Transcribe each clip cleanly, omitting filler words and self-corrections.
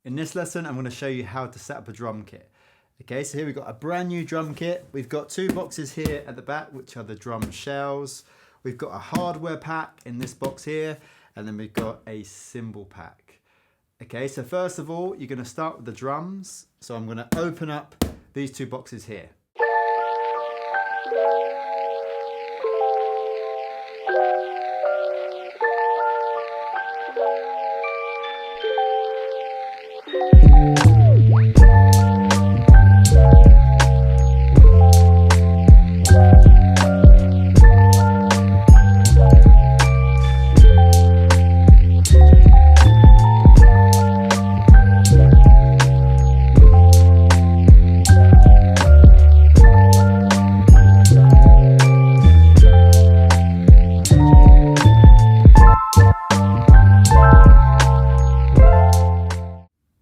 In this lesson, I'm going to show you how to set up a drum kit. Okay, so here we've got a brand new drum kit. We've got two boxes here at the back, which are the drum shells. We've got a hardware pack in this box here, and then we've got a cymbal pack. Okay, so first of all, you're going to start with the drums. So I'm going to open up these two boxes here.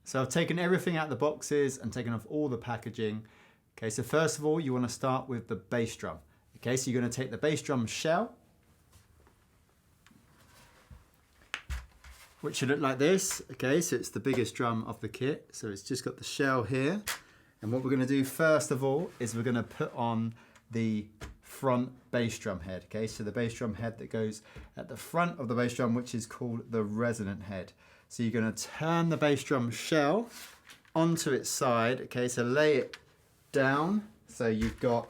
So I've taken everything out of the boxes and taken off all the packaging. Okay, so first of all, you want to start with the bass drum. Okay, so you're going to take the bass drum shell, which should look like this. Okay, so it's the biggest drum of the kit. So it's just got the shell here. And what we're going to do first of all is we're going to put on the front bass drum head. Okay, so the bass drum head that goes at the front of the bass drum, which is called the resonant head. So you're going to turn the bass drum shell onto its side. Okay, so lay it down. So you've got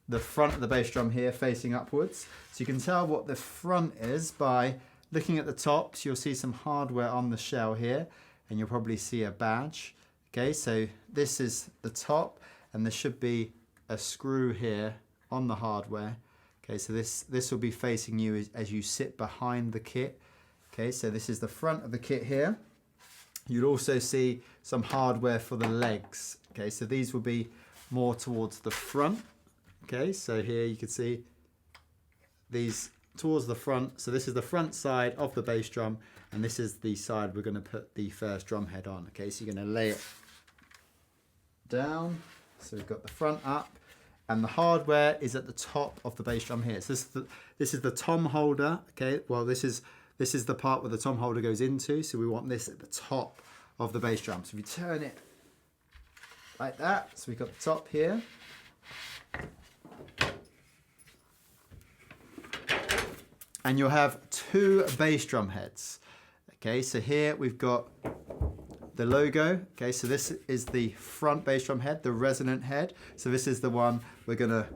the front of the bass drum here facing upwards. So you can tell what the front is by looking at the top. So you'll see some hardware on the shell here, and you'll probably see a badge. Okay, so this is the top, and there should be a screw here on the hardware. Okay, so this will be facing you as you sit behind the kit. Okay, so this is the front of the kit here. You'll also see some hardware for the legs. Okay, so these will be more towards the front. Okay, so here you can see these towards the front. So this is the front side of the bass drum, and this is the side we're going to put the first drum head on. Okay, so you're going to lay it down. So we've got the front up, and the hardware is at the top of the bass drum here. So this is the tom holder. Okay, well this is the part where the tom holder goes into, so we want this at the top of the bass drum. So if you turn it like that, so we've got the top here. And you'll have two bass drum heads. Okay, so here we've got the logo. Okay, so this is the front bass drum head, the resonant head. So this is the one we're gonna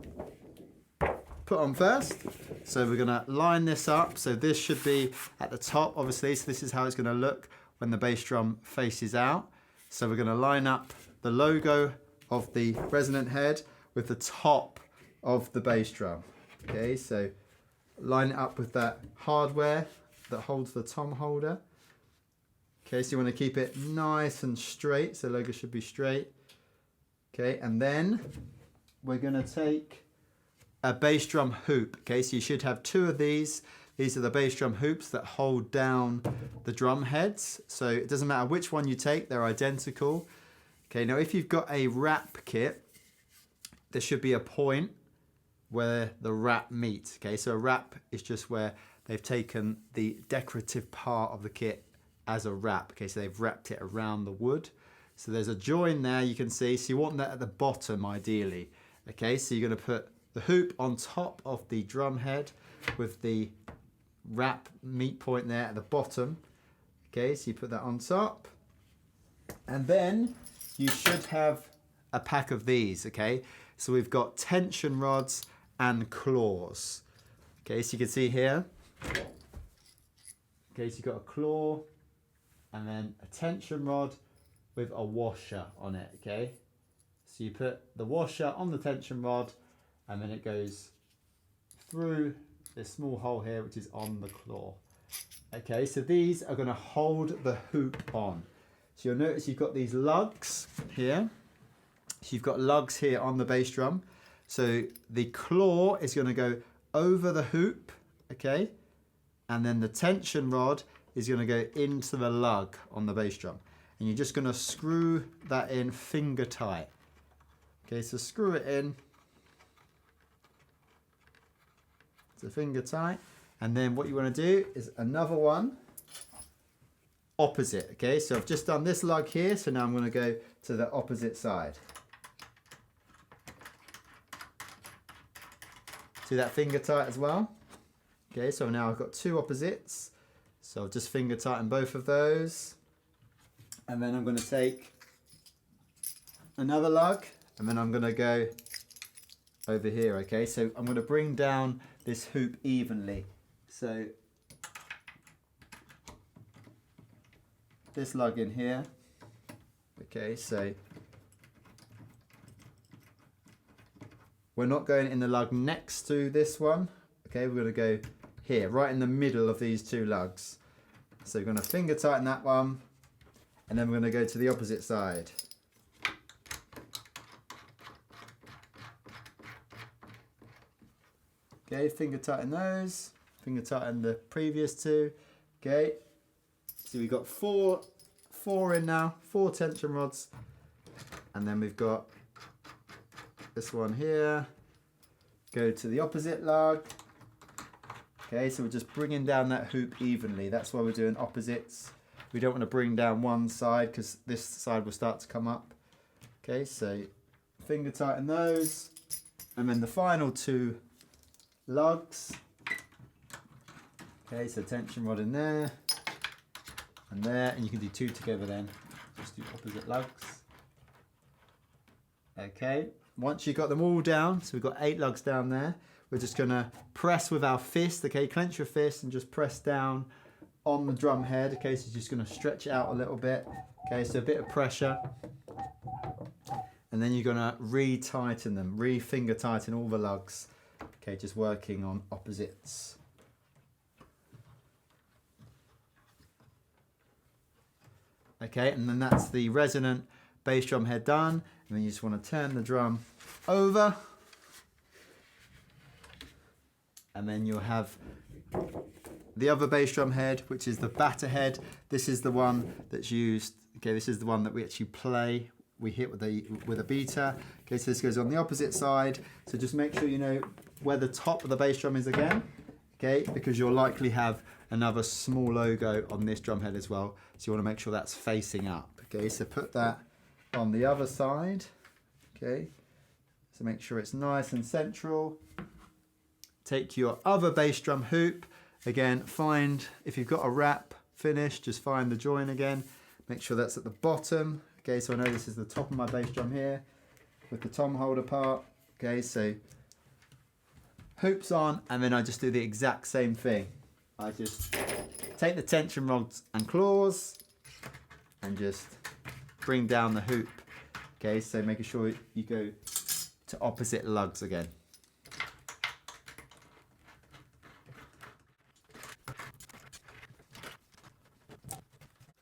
put on first. So we're going to line this up. So this should be at the top, obviously. So this is how it's going to look when the bass drum faces out. So we're going to line up the logo of the resonant head with the top of the bass drum. Okay, so line it up with that hardware that holds the tom holder. Okay, so you want to keep it nice and straight. So logo should be straight. Okay, and then we're going to take a bass drum hoop. Okay, so you should have two of these. These are the bass drum hoops that hold down the drum heads. So it doesn't matter which one you take, they're identical. Okay, now if you've got a wrap kit, there should be a point where the wrap meets. Okay, so a wrap is just where they've taken the decorative part of the kit as a wrap. Okay, so they've wrapped it around the wood. So there's a join there, you can see. So you want that at the bottom ideally. Okay, so you're going to put the hoop on top of the drum head with the wrap meet point there at the bottom. Okay, so you put that on top, and then you should have a pack of these. Okay, so we've got tension rods and claws. Okay, so you can see here. Okay, so you've got a claw and then a tension rod with a washer on it. Okay, so you put the washer on the tension rod, and then it goes through this small hole here, which is on the claw. Okay, so these are going to hold the hoop on. So you'll notice you've got these lugs here. So you've got lugs here on the bass drum. So the claw is going to go over the hoop, okay? And then the tension rod is going to go into the lug on the bass drum. And you're just going to screw that in finger tight. Okay, so screw it in. So finger tight. And then what you want to do is another one opposite. Okay, so I've just done this lug here, so now I'm going to go to the opposite side. See that finger tight as well? Okay, so now I've got two opposites. So I'll just finger tighten both of those. And then I'm going to take another lug, and then I'm going to go over here. Okay, so I'm going to bring down this hoop evenly. So this lug in here. Okay, so we're not going in the lug next to this one. Okay, we're going to go here, right in the middle of these two lugs. So we're going to finger tighten that one, and then we're going to go to the opposite side. Okay, finger tighten those, finger tighten the previous two. Okay, so we've got four in now, 4 tension rods, and then we've got this one here. Go to the opposite lug. Okay, so we're just bringing down that hoop evenly. That's why we're doing opposites. We don't want to bring down one side because this side will start to come up. Okay, so finger tighten those, and then the final 2 lugs. Okay, so tension rod in there and there, and you can do 2 together then. Just do opposite lugs. Okay, once you've got them all down, so we've got 8 lugs down there, we're just going to press with our fist. Okay, clench your fist and just press down on the drum head. Okay, so just going to stretch it out a little bit. Okay, so a bit of pressure. And then you're going to re-tighten them, re-finger tighten all the lugs. Okay, just working on opposites. Okay, and then that's the resonant bass drum head done. And then you just want to turn the drum over. And then you'll have the other bass drum head, which is the batter head. This is the one that's used. Okay, this is the one that we actually play. We hit with a beater. Okay, so this goes on the opposite side. So just make sure you know where the top of the bass drum is again. Okay, because you'll likely have another small logo on this drum head as well. So you want to make sure that's facing up. Okay, so put that on the other side. Okay, so make sure it's nice and central. Take your other bass drum hoop. Again, find, if you've got a wrap finish, just find the join again. Make sure that's at the bottom. Okay, so I know this is the top of my bass drum here with the tom holder part. Okay, so hoops on, and then I just do the exact same thing. I just take the tension rods and claws and just bring down the hoop. Okay, so making sure you go to opposite lugs again.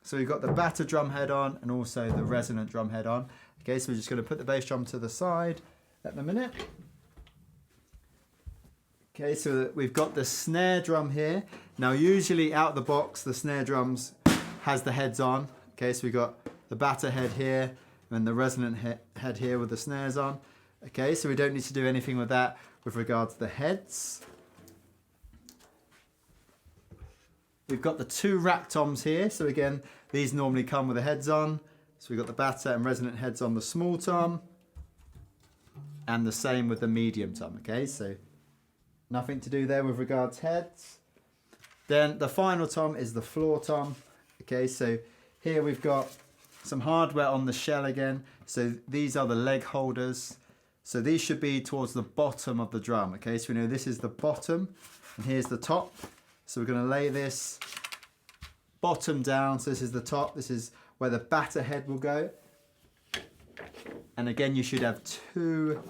So we've got the batter drum head on and also the resonant drum head on. Okay, so we're just going to put the bass drum to the side at the minute. Okay, so we've got the snare drum here. Now usually out of the box the snare drums has the heads on. Okay, so we've got the batter head here and the resonant head here with the snares on. Okay, so we don't need to do anything with that with regard to the heads. We've got the 2 rack toms here. So again, these normally come with the heads on. So we've got the batter and resonant heads on the small tom. And the same with the medium tom. Okay, so nothing to do there with regards heads. Then the final tom is the floor tom. Okay, so here we've got some hardware on the shell again. So these are the leg holders. So these should be towards the bottom of the drum. Okay, so we know this is the bottom and here's the top. So we're going to lay this bottom down. So this is the top. This is where the batter head will go. And again, you should have 2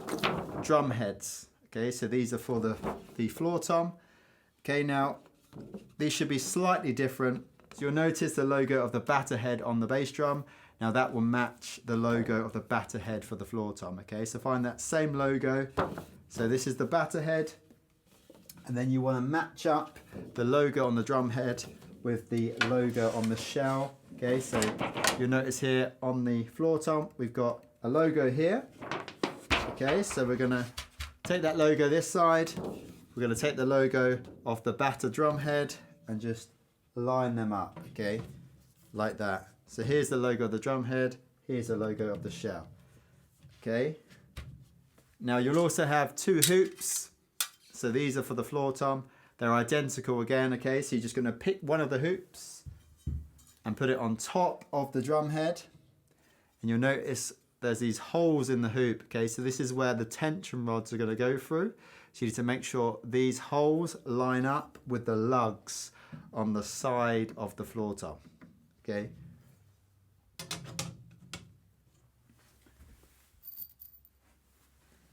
drum heads. Okay, so these are for the floor tom. Okay, now these should be slightly different. So you'll notice the logo of the batter head on the bass drum. Now that will match the logo of the batter head for the floor tom. Okay, so find that same logo. So this is the batter head. And then you want to match up the logo on the drum head with the logo on the shell. Okay, so you'll notice here on the floor tom, we've got a logo here. Okay, so we're going to take that logo this side. We're going to take the logo of the batter drum head and just line them up. Okay, like that. So here's the logo of the drum head, here's the logo of the shell. Okay. Now you'll also have two hoops. So these are for the floor tom. They're identical again, okay? So you're just gonna pick one of the hoops and put it on top of the drum head. And you'll notice there's these holes in the hoop, okay? So this is where the tension rods are gonna go through. So you need to make sure these holes line up with the lugs on the side of the floor tom, okay?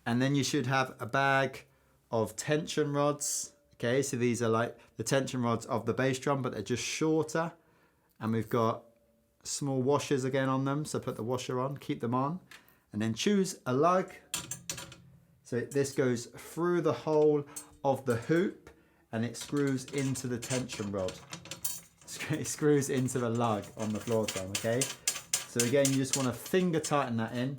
And then you should have a bag of tension rods. Okay, so these are like the tension rods of the bass drum, but they're just shorter. And we've got small washers again on them. So put the washer on, keep them on, and then choose a lug. So this goes through the hole of the hoop and it screws into the tension rod. It screws into the lug on the floor tom, okay? So again, you just want to finger tighten that in.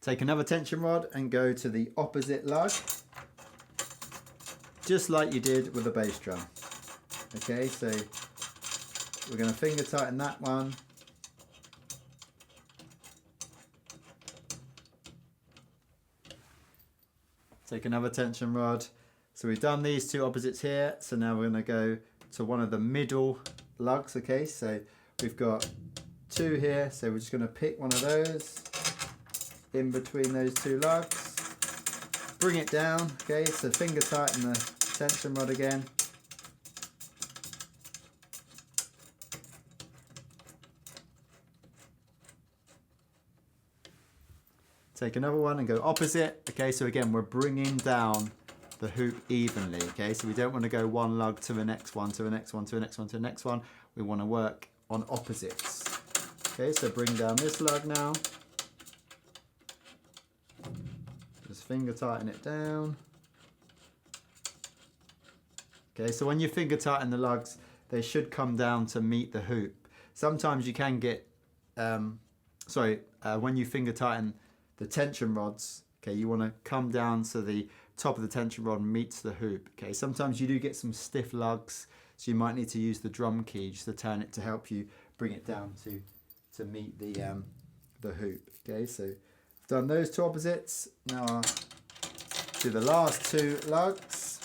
Take another tension rod and go to the opposite lug, just like you did with the bass drum. Okay, so we're going to finger tighten that one. Take another tension rod. So we've done these two opposites here. So now we're going to go to one of the middle lugs. Okay, so we've got two here. So we're just going to pick one of those in between those two lugs, bring it down, okay, so finger tighten the tension rod again. Take another one and go opposite, okay, so again we're bringing down the hoop evenly, okay, so we don't want to go one lug to the next one, to the next one, to the next one, to the next one. We want to work on opposites. Okay, so bring down this lug now. Finger tighten it down. Okay, so when you finger tighten the lugs, they should come down to meet the hoop. Sometimes you can get, when you finger tighten the tension rods, okay, you want to come down so the top of the tension rod meets the hoop. Okay, sometimes you do get some stiff lugs, so you might need to use the drum key just to turn it to help you bring it down to meet the hoop. Okay, so done those two opposites. Now I'll do the last two lugs.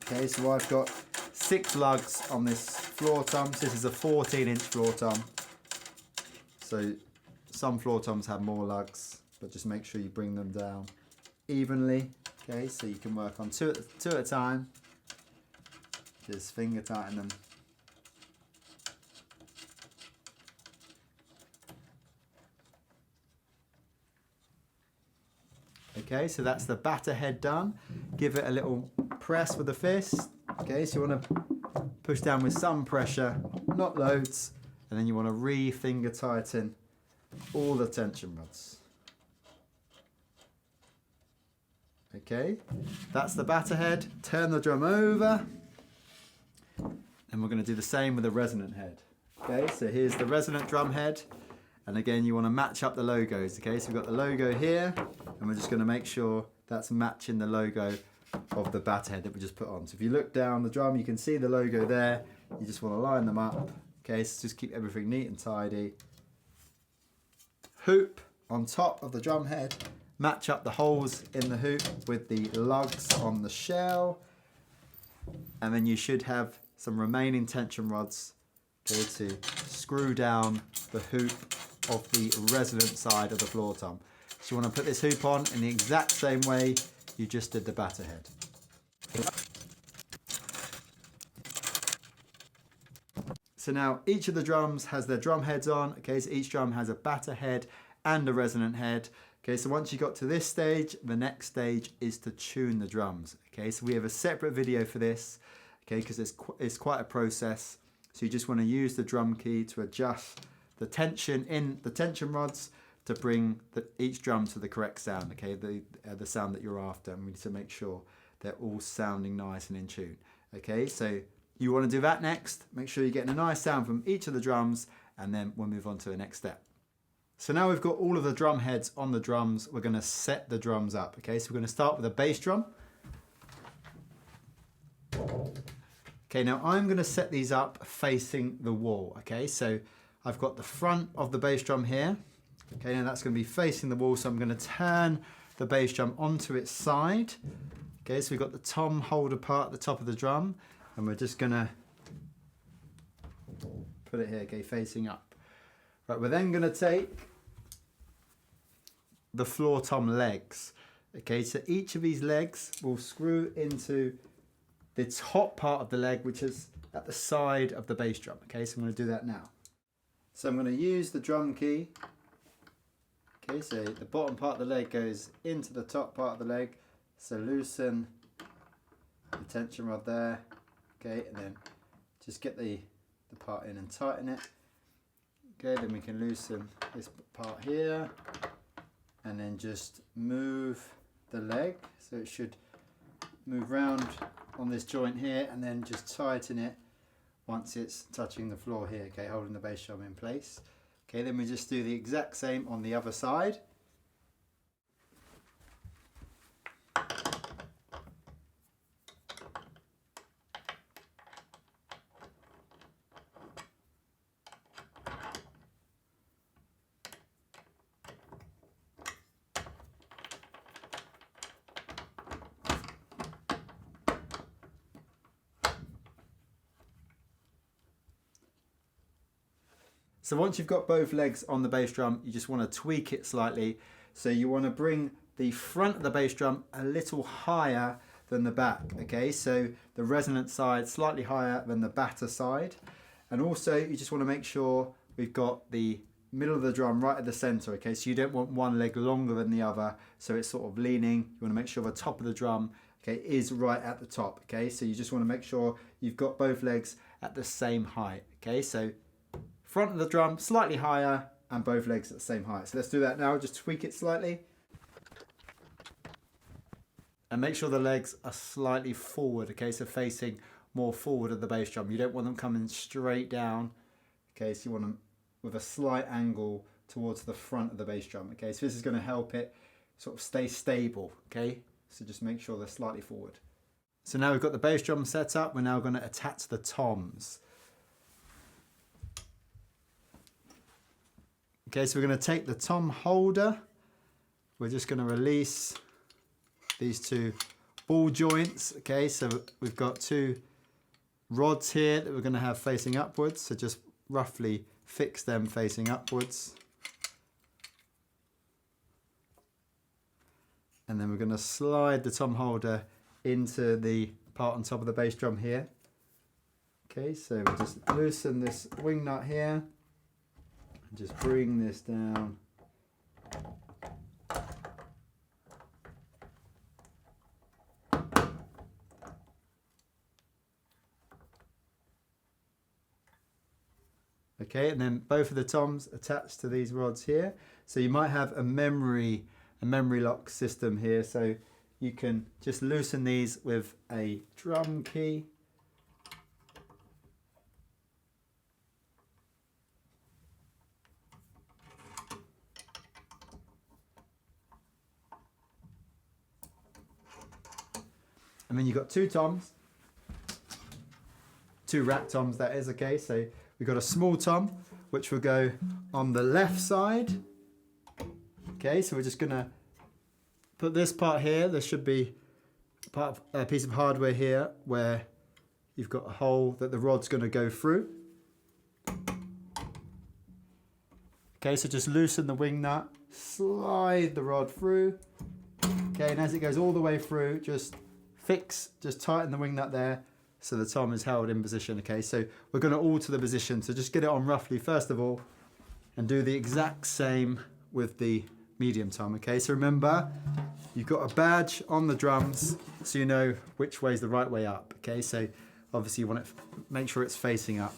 Okay, so I've got 6 lugs on this floor tom. So this is a 14-inch floor tom. So some floor toms have more lugs, but just make sure you bring them down evenly. Okay, so you can work on two at a time. Just finger tighten them. Okay, so that's the batter head done. Give it a little press with the fist. Okay, so you want to push down with some pressure, not loads, and then you want to re-finger tighten all the tension rods. Okay, that's the batter head. Turn the drum over, and we're going to do the same with the resonant head. Okay, so here's the resonant drum head. And again, you want to match up the logos, okay? So we've got the logo here, and we're just going to make sure that's matching the logo of the batter head that we just put on. So if you look down the drum, you can see the logo there. You just want to line them up, okay? So just keep everything neat and tidy. Hoop on top of the drum head. Match up the holes in the hoop with the lugs on the shell. And then you should have some remaining tension rods, okay, to screw down the hoop of the resonant side of the floor tom. So you want to put this hoop on in the exact same way you just did the batter head. So now each of the drums has their drum heads on. Okay, so each drum has a batter head and a resonant head. Okay, so once you got to this stage, the next stage is to tune the drums. Okay, so we have a separate video for this, okay, because it's quite a process. So you just want to use the drum key to adjust the tension in the tension rods to bring each drum to the correct sound, okay, the sound that you're after, and we need to make sure they're all sounding nice and in tune. Okay, so you want to do that next. Make sure you're getting a nice sound from each of the drums, and then we'll move on to the next step. So now we've got all of the drum heads on the drums, we're going to set the drums up. Okay, so we're going to start with a bass drum. Okay, now I'm going to set these up facing the wall. Okay, so I've got the front of the bass drum here. Okay, now that's going to be facing the wall, so I'm going to turn the bass drum onto its side. Okay, so we've got the tom holder part at the top of the drum, and we're just going to put it here, okay, facing up. Right, we're then going to take the floor tom legs. Okay, so each of these legs will screw into the top part of the leg, which is at the side of the bass drum. Okay, so I'm going to do that now. So I'm going to use the drum key. Okay, so the bottom part of the leg goes into the top part of the leg. So loosen the tension rod there. Okay, and then just get the part in and tighten it. Okay, then we can loosen this part here. And then just move the leg. So it should move round on this joint here, and then just tighten it once it's touching the floor here, okay, holding the bass drum in place. Okay, then we just do the exact same on the other side. So once you've got both legs on the bass drum, you just want to tweak it slightly. So you want to bring the front of the bass drum a little higher than the back, okay? So the resonant side slightly higher than the batter side. And also you just want to make sure we've got the middle of the drum right at the center, okay? So you don't want one leg longer than the other, so it's sort of leaning. You want to make sure the top of the drum, okay, is right at the top, okay? So you just want to make sure you've got both legs at the same height, okay? So front of the drum slightly higher and both legs at the same height. So let's do that now, just tweak it slightly. And make sure the legs are slightly forward, okay, so facing more forward of the bass drum. You don't want them coming straight down, okay, so you want them with a slight angle towards the front of the bass drum, okay. So this is going to help it sort of stay stable, okay. So just make sure they're slightly forward. So now we've got the bass drum set up, we're now going to attach the toms. Okay, so we're going to take the tom holder. We're just going to release these two ball joints. Okay, so we've got two rods here that we're going to have facing upwards. So just roughly fix them facing upwards. And then we're going to slide the tom holder into the part on top of the bass drum here. Okay, so we just loosen this wing nut here. Just bring this down. Okay, and then both of the toms attached to these rods here. So you might have a memory lock system here, so you can just loosen these with a drum key. And then you've got two toms, two rack toms that is, okay? So we've got a small tom, which will go on the left side. Okay, so we're just gonna put this part here. There should be a piece of hardware here where you've got a hole that the rod's gonna go through. Okay, so just loosen the wing nut, slide the rod through. Okay, and as it goes all the way through, just tighten the wing nut there so the tom is held in position. Okay, so we're going to alter the position, so just get it on roughly first of all and do the exact same with the medium tom. Okay, so remember you've got a badge on the drums so you know which way is the right way up. Okay, so obviously you want to make sure it's facing up.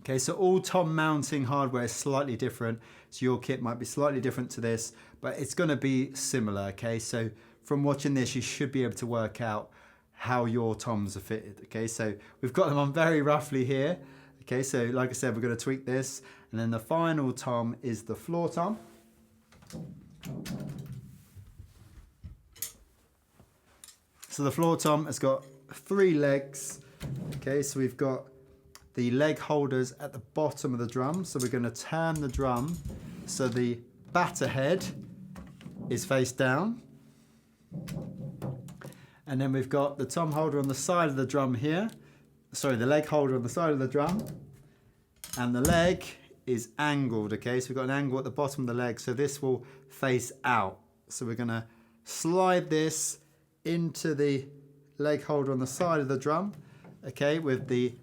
Okay, so all tom mounting hardware is slightly different. So your kit might be slightly different to this, but it's going to be similar. Okay, so from watching this, you should be able to work out how your toms are fitted. Okay, so we've got them on very roughly here. Okay, so like I said, we're going to tweak this. And then the final tom is the floor tom. So the floor tom has got 3 legs. Okay, so we've got the leg holders at the bottom of the drum. So we're going to turn the drum so the batter head is face down. And then we've got the tom holder on the side of the drum here. Sorry, the leg holder on the side of the drum. And the leg is angled, okay? So we've got an angle at the bottom of the leg, so this will face out. So we're gonna slide this into the leg holder on the side of the drum, okay, with the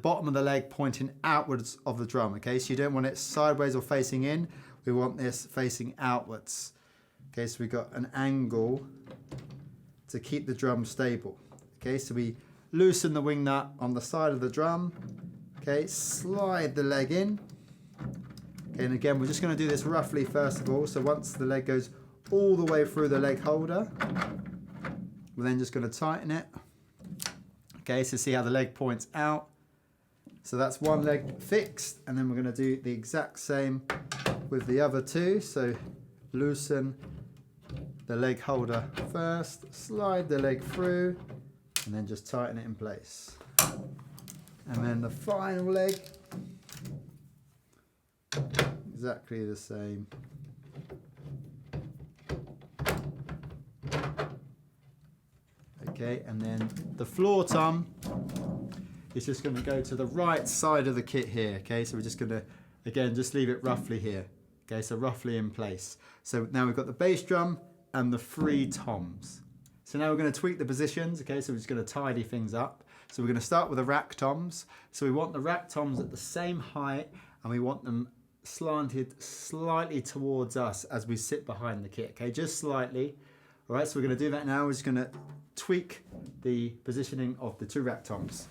bottom of the leg pointing outwards of the drum, okay? So you don't want it sideways or facing in, we want this facing outwards. Okay, so we've got an angle to keep the drum stable. Okay, so we loosen the wing nut on the side of the drum. Okay, slide the leg in. Okay, and again, we're just going to do this roughly first of all. So once the leg goes all the way through the leg holder, we're then just going to tighten it. Okay, so see how the leg points out. So that's one leg fixed, and then we're going to do the exact same with the other 2. So loosen the leg holder first, slide the leg through, and then just tighten it in place. And then the final leg, exactly the same. Okay, and then the floor tom is just going to go to the right side of the kit here. Okay, so we're just going to, again, just leave it roughly here. Okay, so roughly in place. So now we've got the bass drum and the 3 toms. So now we're going to tweak the positions. Okay, so we're just going to tidy things up. So we're going to start with the rack toms. So we want the rack toms at the same height, and we want them slanted slightly towards us as we sit behind the kit. Okay, just slightly. All right, so we're going to do that now. We're just going to tweak the positioning of the 2 rack toms.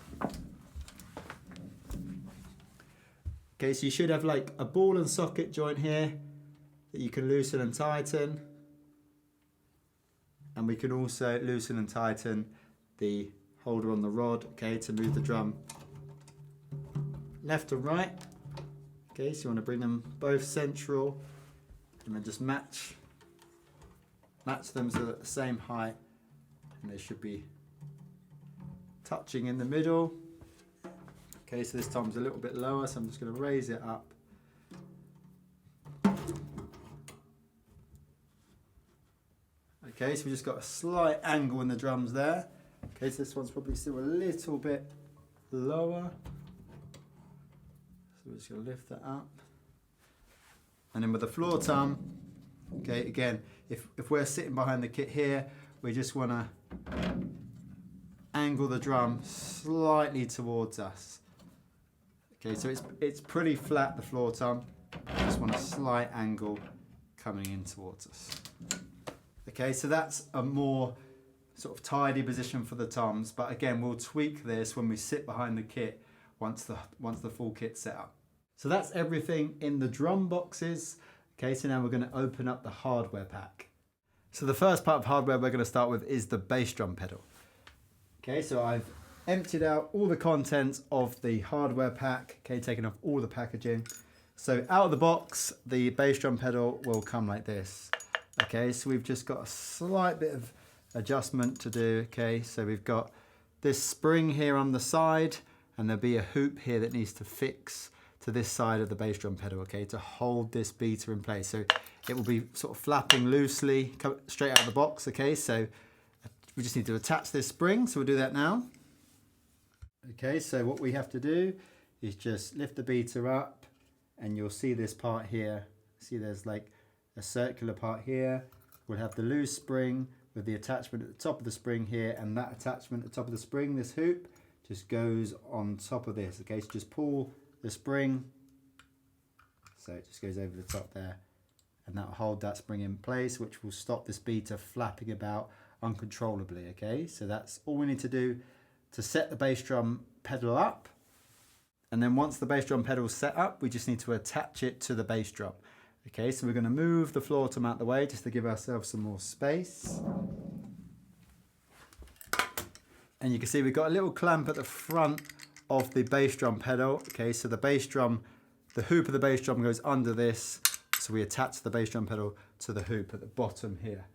Okay, so you should have like a ball and socket joint here that you can loosen and tighten. And we can also loosen and tighten the holder on the rod, okay, to move the drum left and right. Okay, so you want to bring them both central and then just match them so they're at the same height, and they should be touching in the middle. Okay, so this tom's a little bit lower, so I'm just going to raise it up. Okay, so we just got a slight angle in the drums there. Okay, so this one's probably still a little bit lower. So we're just going to lift that up. And then with the floor tom, okay, again, if we're sitting behind the kit here, we just want to angle the drum slightly towards us. Okay, so it's pretty flat, the floor tom. Just want a slight angle coming in towards us. Okay, so that's a more sort of tidy position for the toms, but again, we'll tweak this when we sit behind the kit once the full kit's set up. So that's everything in the drum boxes. Okay, so now we're going to open up the hardware pack. So the first part of hardware we're going to start with is the bass drum pedal. Okay, so I've emptied out all the contents of the hardware pack, okay, taken off all the packaging. So out of the box, the bass drum pedal will come like this. Okay, so we've just got a slight bit of adjustment to do. Okay, so we've got this spring here on the side, and there'll be a hoop here that needs to fix to this side of the bass drum pedal, okay, to hold this beater in place. So it will be sort of flapping loosely straight out of the box. Okay, so we just need to attach this spring, so we'll do that now. Okay, so what we have to do is just lift the beater up, and you'll see this part here. See, there's like a circular part here. We'll have the loose spring with the attachment at the top of the spring here, and that attachment at the top of the spring, this hoop, just goes on top of this. Okay, so just pull the spring, so it just goes over the top there, and that'll hold that spring in place, which will stop this beater flapping about uncontrollably. Okay, so that's all we need to do to set the bass drum pedal up. And then once the bass drum pedal is set up, we just need to attach it to the bass drum. Okay, so we're going to move the floor tom out the way just to give ourselves some more space. And you can see we've got a little clamp at the front of the bass drum pedal. Okay, so the bass drum, the hoop of the bass drum goes under this. So we attach the bass drum pedal to the hoop at the bottom here.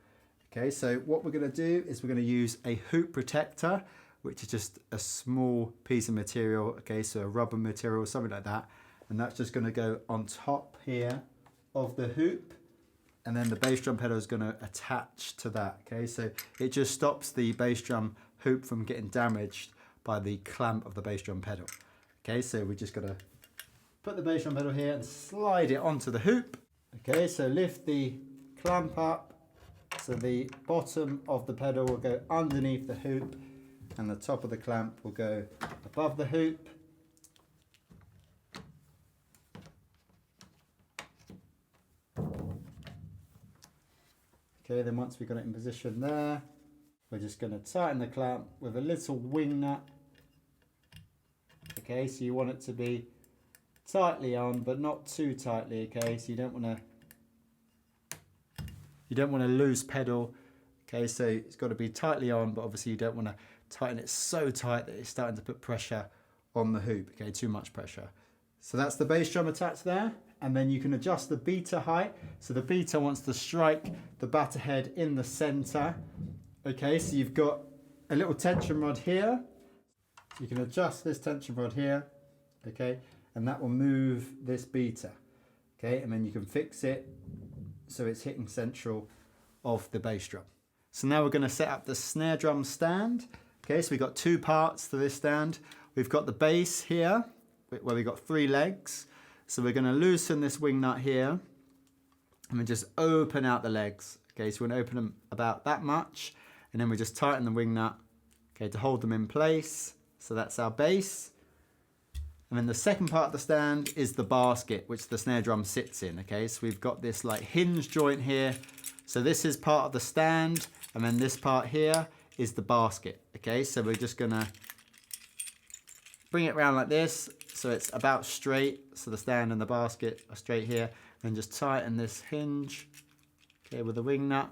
Okay, so what we're going to do is we're going to use a hoop protector, which is just a small piece of material. Okay, so a rubber material, something like that. And that's just going to go on top here of the hoop. And then the bass drum pedal is going to attach to that. Okay, so it just stops the bass drum hoop from getting damaged by the clamp of the bass drum pedal. Okay, so we're just going to put the bass drum pedal here and slide it onto the hoop. Okay, so lift the clamp up, so the bottom of the pedal will go underneath the hoop and the top of the clamp will go above the hoop. Okay, then once we've got it in position there, we're just going to tighten the clamp with a little wing nut. Okay, so you want it to be tightly on, but not too tightly. Okay, so you don't want a loose pedal. Okay, so it's got to be tightly on, but obviously you don't want to tighten it so tight that it's starting to put pressure on the hoop. Okay, too much pressure. So that's the bass drum attached there, and then you can adjust the beater height. So the beater wants to strike the batter head in the center. Okay, so you've got a little tension rod here. You can adjust this tension rod here. Okay, and that will move this beater. Okay, and then you can fix it so it's hitting central of the bass drum. So now we're going to set up the snare drum stand. Okay, so we've got two parts to this stand. We've got the bass here, where we've got 3 legs. So we're going to loosen this wing nut here, and we just open out the legs. Okay, so we're going to open them about that much, and then we just tighten the wing nut, okay, to hold them in place. So that's our bass. And then the second part of the stand is the basket, which the snare drum sits in. Okay, so we've got this like hinge joint here. So this is part of the stand, and then this part here is the basket. Okay, so we're just gonna bring it around like this, so it's about straight. So the stand and the basket are straight here. And just tighten this hinge, okay, with the wing nut.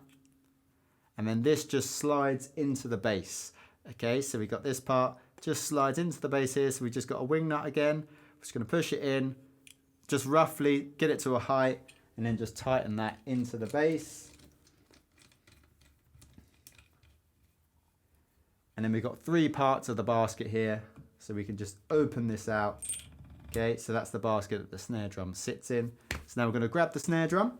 And then this just slides into the bass. Okay, so we got this part, just slides into the bass here. So we just got a wing nut again. We're just gonna push it in, just roughly get it to a height, and then just tighten that into the bass. And then we've got 3 parts of the basket here. So we can just open this out. Okay, so that's the basket that the snare drum sits in. So now we're going to grab the snare drum.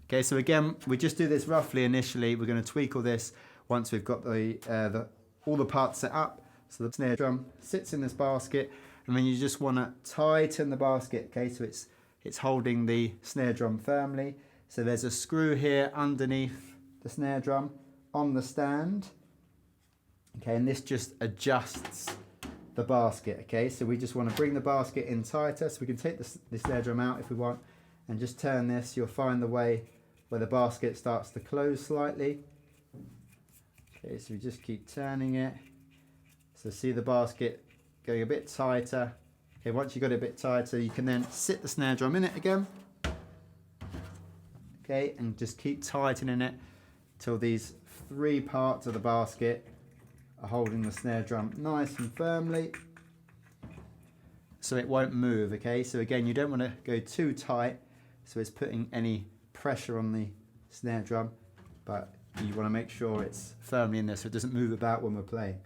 Okay, so again, we just do this roughly initially. We're going to tweak all this once we've got all the parts set up. So the snare drum sits in this basket, and then you just want to tighten the basket. Okay, so it's holding the snare drum firmly. So there's a screw here underneath the snare drum on the stand. Okay, and this just adjusts the basket. Okay, so we just want to bring the basket in tighter, so we can take the snare drum out if we want, and just turn this. You'll find the way where the basket starts to close slightly. Okay, so we just keep turning it. So see the basket going a bit tighter. Okay, once you've got it a bit tighter, you can then sit the snare drum in it again. Okay, and just keep tightening it till these 3 parts of the basket are holding the snare drum nice and firmly, so it won't move. Okay, so again, you don't want to go too tight, so it's putting any pressure on the snare drum, but you want to make sure it's firmly in there so it doesn't move about when we're playing.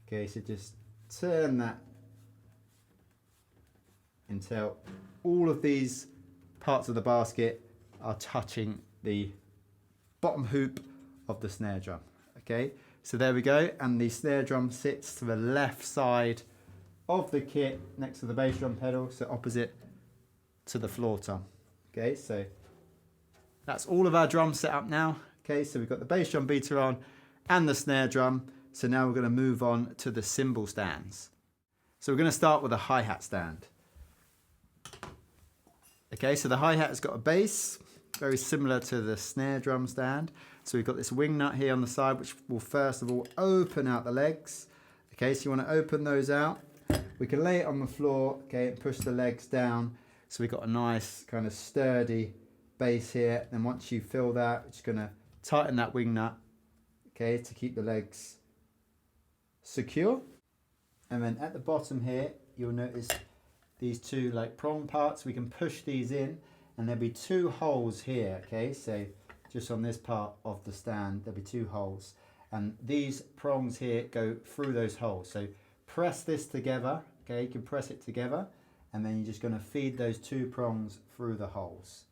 Okay, so just turn that until all of these parts of the basket are touching the bottom hoop of the snare drum. Okay, so there we go, and the snare drum sits to the left side of the kit next to the bass drum pedal, so opposite to the floor tom. Okay, so that's all of our drums set up now. Okay, so we've got the bass drum beater on and the snare drum. So now we're going to move on to the cymbal stands. So we're going to start with a hi-hat stand. Okay, so the hi-hat has got a base, very similar to the snare drum stand, So we've got this wing nut here on the side, which will first of all open out the legs. Okay, so you want to open those out. We can lay it on the floor, okay, and push the legs down. So we've got a nice kind of sturdy base here. And once you fill that, we're just going to tighten that wing nut, okay, to keep the legs secure. And then at the bottom here, you'll notice these two like prong parts. We can push these in and there'll be two holes here, okay, so just on this part of the stand there'll be two holes, and these prongs here go through those holes. So press this together, okay, you can press it together, and then you're just going to feed those two prongs through the holes.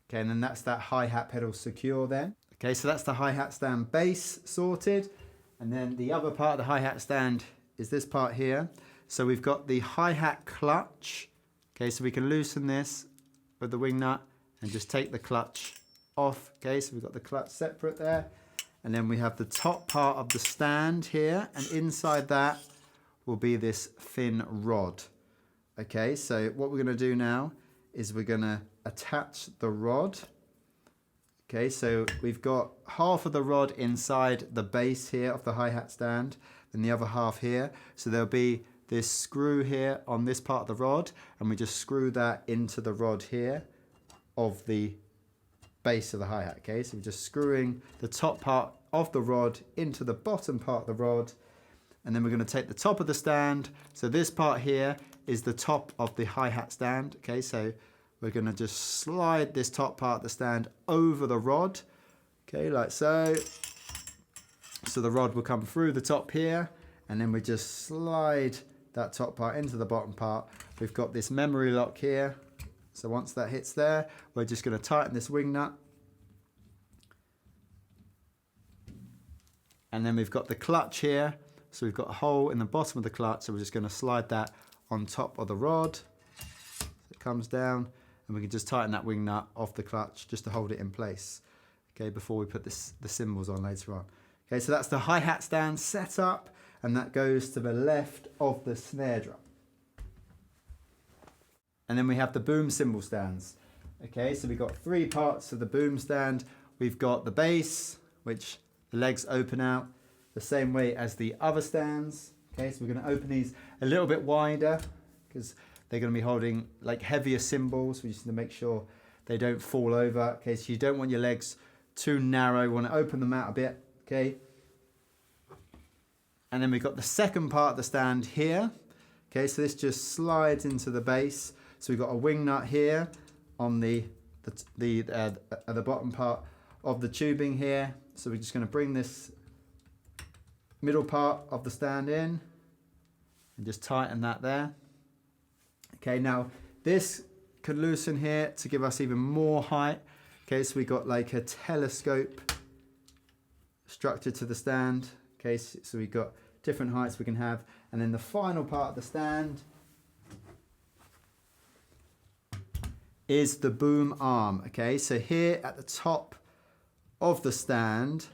Okay, and then that's that hi-hat pedal secure then. Okay, so that's the hi-hat stand base sorted. And then the other part of the hi-hat stand is this part here. So we've got the hi-hat clutch. Okay, so we can loosen this with the wing nut and just take the clutch off. Okay, so we've got the clutch separate there. And then we have the top part of the stand here. And inside that will be this thin rod. Okay, so what we're going to do now is we're going to attach the rod. Okay, so we've got half of the rod inside the base here of the hi-hat stand and the other half here. So there'll be this screw here on this part of the rod, and we just screw that into the rod here of the base of the hi-hat. Okay, so we're just screwing the top part of the rod into the bottom part of the rod, and then we're going to take the top of the stand. So this part here is the top of the hi-hat stand. Okay, so we're going to just slide this top part of the stand over the rod, okay, like so. So the rod will come through the top here, and then we just slide that top part into the bottom part. We've got this memory lock here. So once that hits there, we're just going to tighten this wing nut. And then we've got the clutch here. So we've got a hole in the bottom of the clutch, so we're just going to slide that on top of the rod. So it comes down. And we can just tighten that wing nut off the clutch just to hold it in place, okay, before we put the cymbals on later on. Okay, so that's the hi-hat stand set up, and that goes to the left of the snare drum. And then we have the boom cymbal stands. Okay, so we've got three parts of the boom stand. We've got the base, which the legs open out the same way as the other stands. Okay, so we're going to open these a little bit wider because they're going to be holding like heavier cymbals. We just need to make sure they don't fall over. Okay, so you don't want your legs too narrow. You want to open them out a bit. Okay. And then we've got the second part of the stand here. Okay, so this just slides into the base. So we've got a wing nut here on the bottom part of the tubing here. So we're just going to bring this middle part of the stand in and just tighten that there. Okay, now this can loosen here to give us even more height. Okay, so we got like a telescope structure to the stand. Okay, so we've got different heights we can have. And then the final part of the stand is the boom arm. Okay, so here at the top of the stand,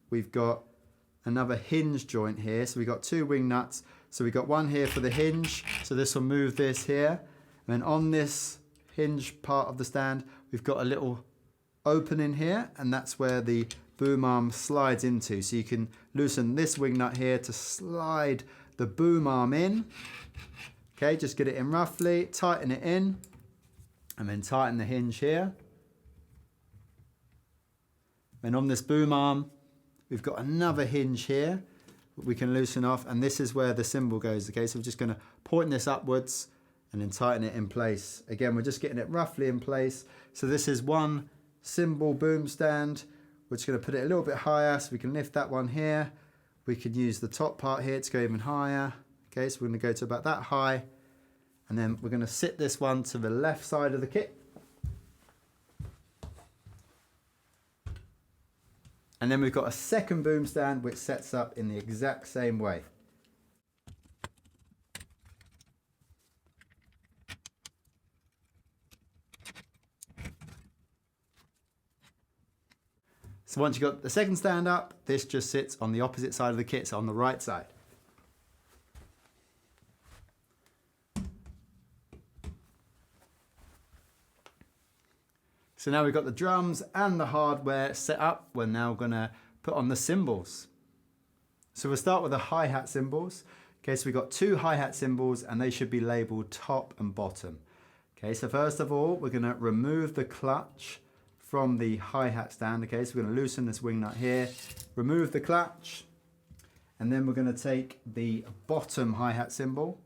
we've got another hinge joint here. So we've got two wing nuts. So we've got one here for the hinge. So this will move this here. And then on this hinge part of the stand, we've got a little opening here, and that's where the boom arm slides into. So you can loosen this wing nut here to slide the boom arm in. Okay, just get it in roughly, tighten it in, and then tighten the hinge here. And on this boom arm, we've got another hinge here we can loosen off, and this is where the cymbal goes. Okay, so we're just going to point this upwards and then tighten it in place. Again, we're just getting it roughly in place. So this is one cymbal boom stand. We're just going to put it a little bit higher so we can lift that one here. We can use the top part here to go even higher. Okay, so we're going to go to about that high, and then we're going to sit this one to the left side of the kit. And then we've got a second boom stand which sets up in the exact same way. So once you've got the second stand up, this just sits on the opposite side of the kit, so on the right side. So now we've got the drums and the hardware set up. We're now gonna put on the cymbals. So we'll start with the hi-hat cymbals. Okay, so we've got 2 hi-hat cymbals and they should be labeled top and bottom. Okay, so first of all, we're gonna remove the clutch from the hi-hat stand. Okay, so we're gonna loosen this wing nut here, remove the clutch, and then we're gonna take the bottom hi-hat cymbal.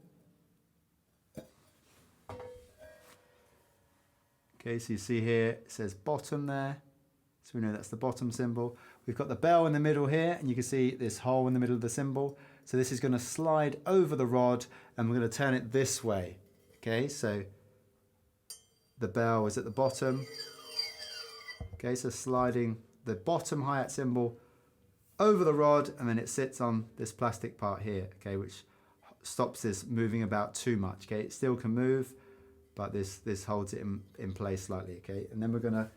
Okay, so you see here, it says bottom there. So we know that's the bottom cymbal. We've got the bell in the middle here, and you can see this hole in the middle of the cymbal. So this is gonna slide over the rod, and we're gonna turn it this way. Okay, so the bell is at the bottom. Okay, so sliding the bottom hi-hat cymbal over the rod, and then it sits on this plastic part here, okay, which stops this moving about too much. Okay, it still can move, but this holds it in place slightly. Okay, and then we're gonna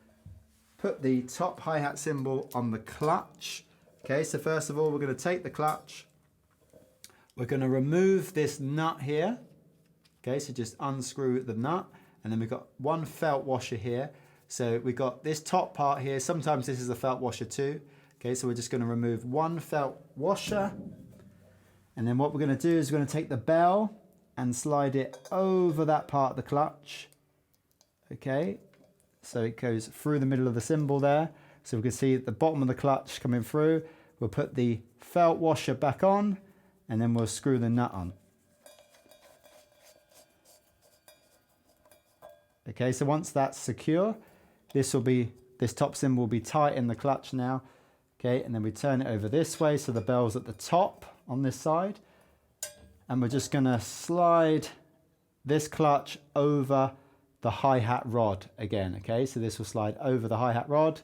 put the top hi-hat cymbal on the clutch. Okay, so first of all, we're gonna take the clutch. We're gonna remove this nut here. Okay, so just unscrew the nut, and then we've got 1 felt washer here. So we've got this top part here. Sometimes this is a felt washer too. Okay, so we're just gonna remove 1 felt washer. And then what we're gonna do is we're gonna take the bell and slide it over that part of the clutch. Okay, so it goes through the middle of the cymbal there. So we can see at the bottom of the clutch coming through. We'll put the felt washer back on, and then we'll screw the nut on. Okay, so once that's secure, this top cymbal will be tight in the clutch now. Okay, and then we turn it over this way so the bell's at the top on this side. And we're just gonna slide this clutch over the hi-hat rod again. Okay, so this will slide over the hi-hat rod.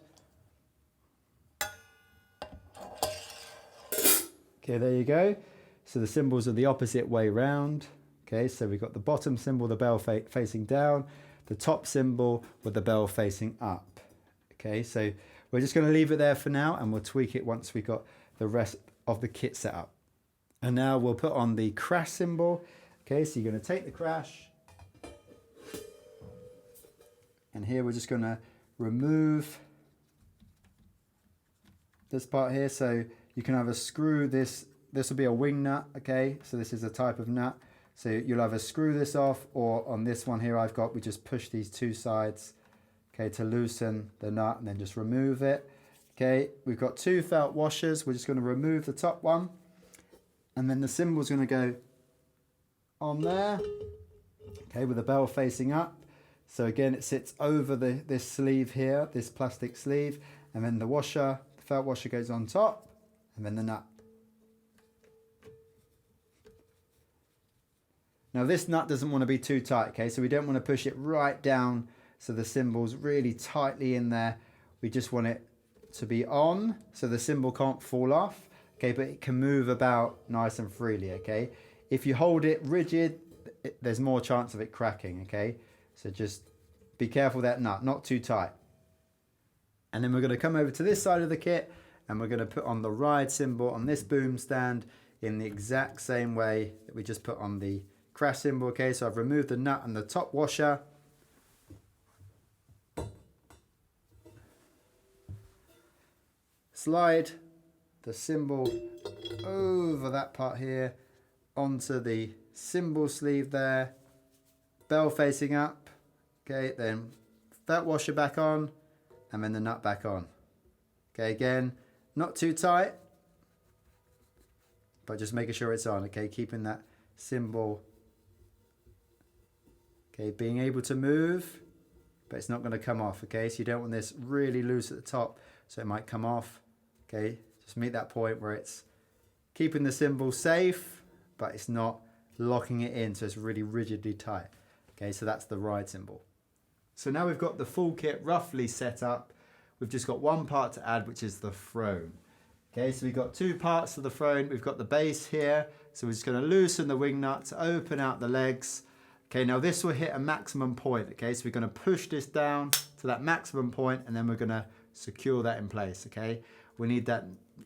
Okay, there you go. So the cymbals are the opposite way round. Okay, so we've got the bottom cymbal, the bell facing down, the top cymbal with the bell facing up. Okay, so we're just gonna leave it there for now, and we'll tweak it once we got the rest of the kit set up. And now we'll put on the crash cymbal. Okay, so you're gonna take the crash, and here we're just gonna remove this part here. So you can either screw this will be a wing nut, okay? So this is a type of nut. So you'll either screw this off, or on this one here we just push these 2 sides, okay, to loosen the nut, and then just remove it. Okay, we've got 2 felt washers. We're just gonna remove the top one, and then the cymbal's gonna go on there, okay, with the bell facing up. So again, it sits over this sleeve here, this plastic sleeve, and then the felt washer goes on top, and then the nut. Now this nut doesn't want to be too tight, okay, so we don't want to push it right down so the cymbal's really tightly in there. We just want it to be on so the cymbal can't fall off, okay, but it can move about nice and freely, okay. If you hold it rigid, there's more chance of it cracking, okay. So just be careful of that nut, not too tight. And then we're going to come over to this side of the kit, and we're going to put on the ride cymbal on this boom stand in the exact same way that we just put on the crash cymbal. Okay, so I've removed the nut and the top washer. Slide the cymbal over that part here onto the cymbal sleeve there, bell facing up. Okay, then felt washer back on, and then the nut back on. Okay, again, not too tight, but just making sure it's on. Okay, keeping that cymbal, okay, being able to move, but it's not going to come off. Okay, so you don't want this really loose at the top, so it might come off. Okay, just meet that point where it's keeping the cymbal safe, but it's not locking it in, so it's really rigidly tight. Okay, so that's the ride cymbal. So now we've got the full kit roughly set up. We've just got one part to add, which is the throne. Okay, so we've got 2 parts to the throne. We've got the base here, so we're just going to loosen the wing nut to open out the legs. Okay, now this will hit a maximum point. Okay, so we're going to push this down to that maximum point, and then we're going to secure that in place. Okay, we need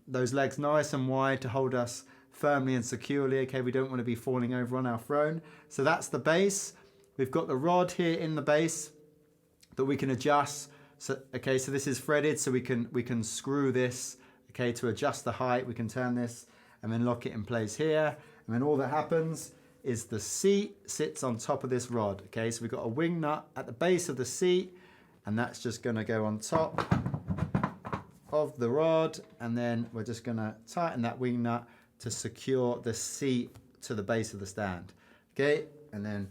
those legs nice and wide to hold us firmly and securely. Okay, we don't want to be falling over on our throne. So that's the base. We've got the rod here in the base that we can adjust So okay, so this is threaded, so we can screw this, okay, to adjust the height. We can turn this and then lock it in place here. And then all that happens is the seat sits on top of this rod. Okay, so we've got a wing nut at the base of the seat, and that's just gonna go on top of the rod, and then we're just gonna tighten that wing nut to secure the seat to the base of the stand. Okay, and then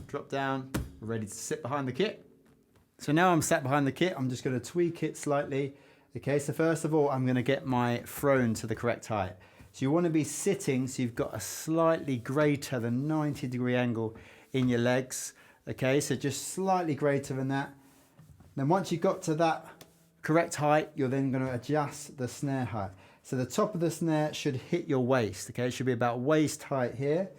drop down, we're ready to sit behind the kit. So now I'm sat behind the kit, I'm just gonna tweak it slightly. Okay, so first of all, I'm gonna get my throne to the correct height. So you wanna be sitting so you've got a slightly greater than 90-degree angle in your legs. Okay, so just slightly greater than that. Then once you've got to that correct height, you're then gonna adjust the snare height. So the top of the snare should hit your waist, okay? It should be about waist height here.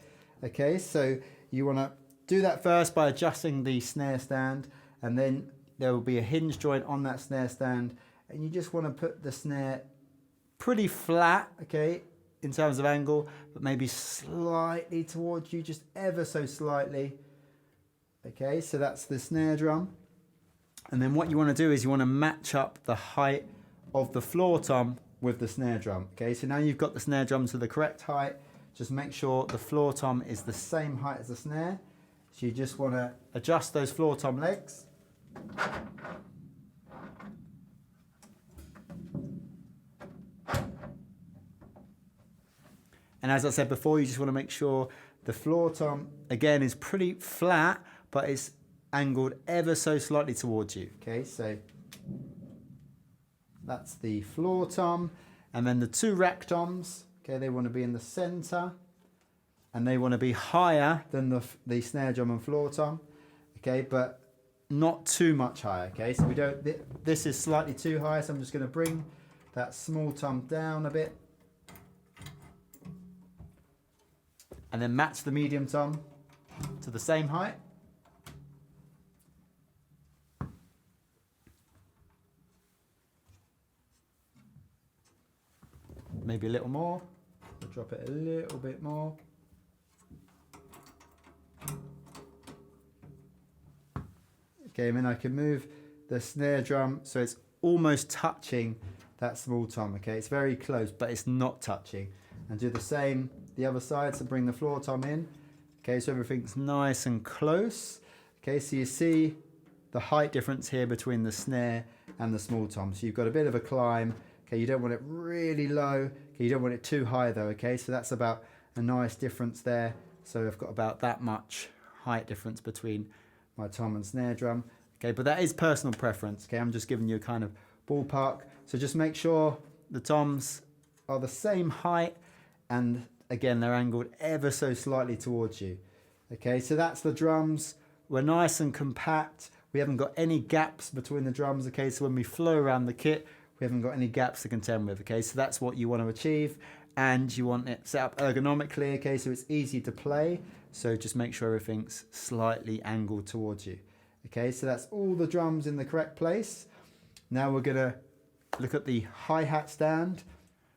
Okay, so you wanna do that first by adjusting the snare stand, and then there will be a hinge joint on that snare stand, and you just wanna put the snare pretty flat, okay, in terms of angle, but maybe slightly towards you, just ever so slightly. Okay, so that's the snare drum. And then what you wanna do is you wanna match up the height of the floor tom with the snare drum. Okay, so now you've got the snare drum to the correct height. Just make sure the floor tom is the same height as the snare. So you just wanna adjust those floor tom legs. And as I said before, you just wanna make sure the floor tom, again, is pretty flat, but it's angled ever so slightly towards you. Okay, so that's the floor tom. And then the two rack toms, okay, they want to be in the center, and they want to be higher than the snare drum and floor tom, okay, but not too much higher, okay? So we don't, this is slightly too high, so I'm just going to bring that small tom down a bit, and then match the medium tom to the same height. Maybe a little more. We'll drop it a little bit more. Okay, and then I can move the snare drum so it's almost touching that small tom. Okay, it's very close, but it's not touching. And do the same the other side, so bring the floor tom in. Okay, so everything's nice and close. Okay, so you see the height difference here between the snare and the small tom. So you've got a bit of a climb. Okay, you don't want it really low. Okay, you don't want it too high though, okay? So that's about a nice difference there. So I've got about that much height difference between my tom and snare drum. Okay, but that is personal preference, okay? I'm just giving you a kind of ballpark. So just make sure the toms are the same height, and again, they're angled ever so slightly towards you. Okay, so that's the drums. We're nice and compact. We haven't got any gaps between the drums, okay? So when we flow around the kit, we haven't got any gaps to contend with, okay? So that's what you want to achieve, and you want it set up ergonomically, okay? So it's easy to play. So just make sure everything's slightly angled towards you, okay? So that's all the drums in the correct place. Now we're gonna look at the hi-hat stand.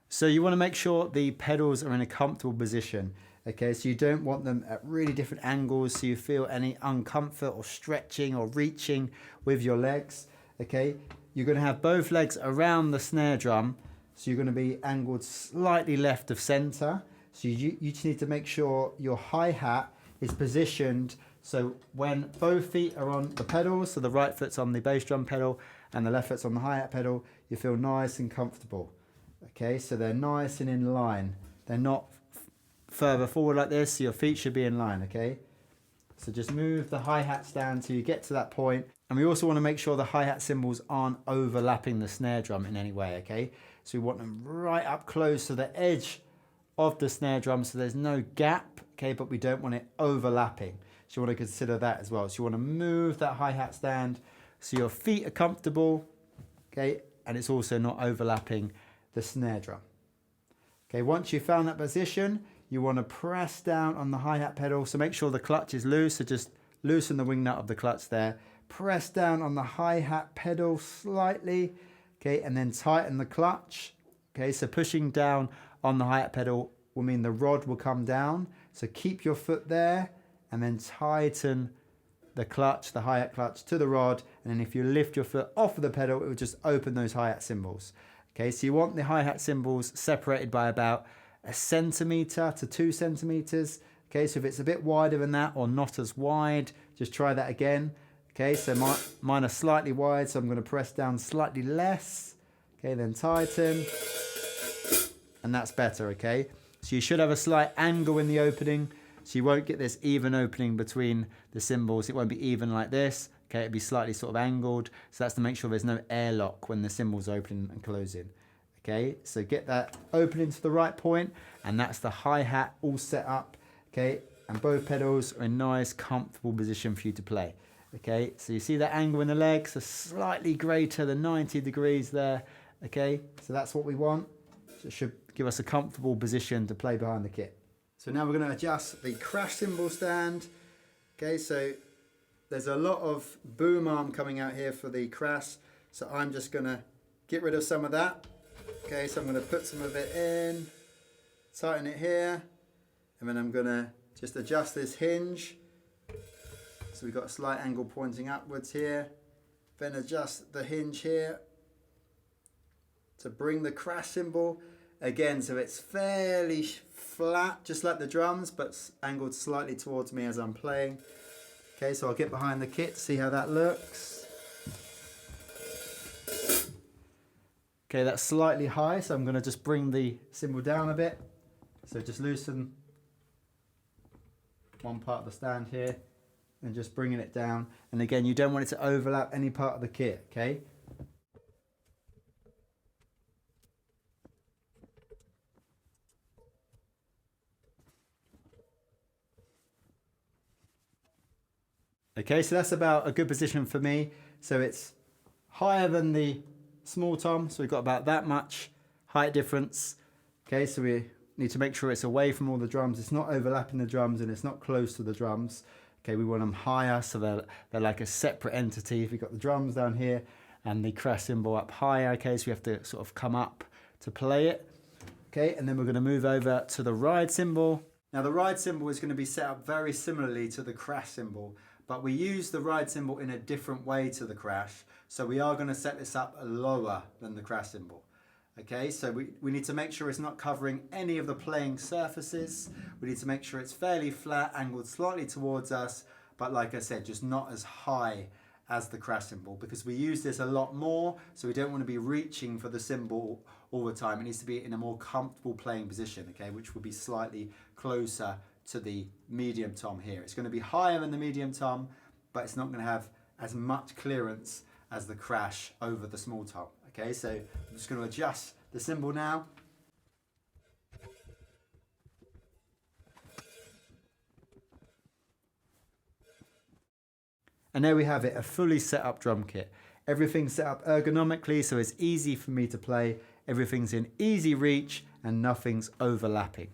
So you want to make sure the pedals are in a comfortable position, okay? So you don't want them at really different angles so you feel any uncomfort or stretching or reaching with your legs, okay? You're going to have both legs around the snare drum, so you're going to be angled slightly left of center. So you just need to make sure your hi-hat is positioned so when both feet are on the pedals, so the right foot's on the bass drum pedal and the left foot's on the hi-hat pedal, you feel nice and comfortable. Okay, so they're nice and in line. They're not further forward like this, so your feet should be in line, okay? So just move the hi-hat stand till you get to that point. And we also want to make sure the hi-hat cymbals aren't overlapping the snare drum in any way, okay? So we want them right up close to the edge of the snare drum so there's no gap, okay? But we don't want it overlapping. So you want to consider that as well. So you want to move that hi-hat stand so your feet are comfortable, okay? And it's also not overlapping the snare drum. Okay, once you've found that position, you want to press down on the hi-hat pedal. So make sure the clutch is loose. So just loosen the wing nut of the clutch there. Press down on the hi-hat pedal slightly, okay, and then tighten the clutch. Okay, so pushing down on the hi-hat pedal will mean the rod will come down. So keep your foot there and then tighten the clutch, the hi-hat clutch to the rod, and then if you lift your foot off of the pedal, it will just open those hi-hat cymbals. Okay, so you want the hi-hat cymbals separated by about 1 centimeter to 2 centimeters. Okay, so if it's a bit wider than that or not as wide, just try that again. Okay, so mine are slightly wide, so I'm going to press down slightly less. Okay, then tighten, and that's better, okay? So you should have a slight angle in the opening, so you won't get this even opening between the cymbals. It won't be even like this, okay? It'll be slightly sort of angled, so that's to make sure there's no airlock when the cymbals open and closing. Okay, so get that opening to the right point, and that's the hi-hat all set up, okay? And both pedals are in a nice, comfortable position for you to play. Okay, so you see that angle in the legs, are slightly greater than 90 degrees there. Okay, so that's what we want. So it should give us a comfortable position to play behind the kit. So now we're going to adjust the crash cymbal stand. Okay, so there's a lot of boom arm coming out here for the crash. So I'm just going to get rid of some of that. Okay, so I'm going to put some of it in, tighten it here, and then I'm going to just adjust this hinge. So we've got a slight angle pointing upwards here. Then adjust the hinge here to bring the crash cymbal again, so it's fairly flat, just like the drums, but angled slightly towards me as I'm playing. Okay, so I'll get behind the kit to see how that looks. Okay, that's slightly high, so I'm going to just bring the cymbal down a bit. So just loosen one part of the stand here, and just bringing it down. And again, you don't want it to overlap any part of the kit, okay? Okay, so that's about a good position for me. So it's higher than the small tom, so we've got about that much height difference. Okay, so we need to make sure it's away from all the drums. It's not overlapping the drums and it's not close to the drums. Okay, we want them higher, so they're like a separate entity. If we've got the drums down here and the crash cymbal up higher, okay, so we have to sort of come up to play it. Okay, and then we're going to move over to the ride cymbal. Now the ride cymbal is going to be set up very similarly to the crash cymbal, but we use the ride cymbal in a different way to the crash. So we are going to set this up lower than the crash cymbal. Okay, so we need to make sure it's not covering any of the playing surfaces. We need to make sure it's fairly flat, angled slightly towards us, but like I said, just not as high as the crash cymbal, because we use this a lot more, so we don't want to be reaching for the cymbal all the time. It needs to be in a more comfortable playing position, okay, which will be slightly closer to the medium tom here. It's going to be higher than the medium tom, but it's not going to have as much clearance as the crash over the small tom. Okay, so I'm just going to adjust the cymbal now. And there we have it, a fully set up drum kit. Everything's set up ergonomically, so it's easy for me to play. Everything's in easy reach and nothing's overlapping.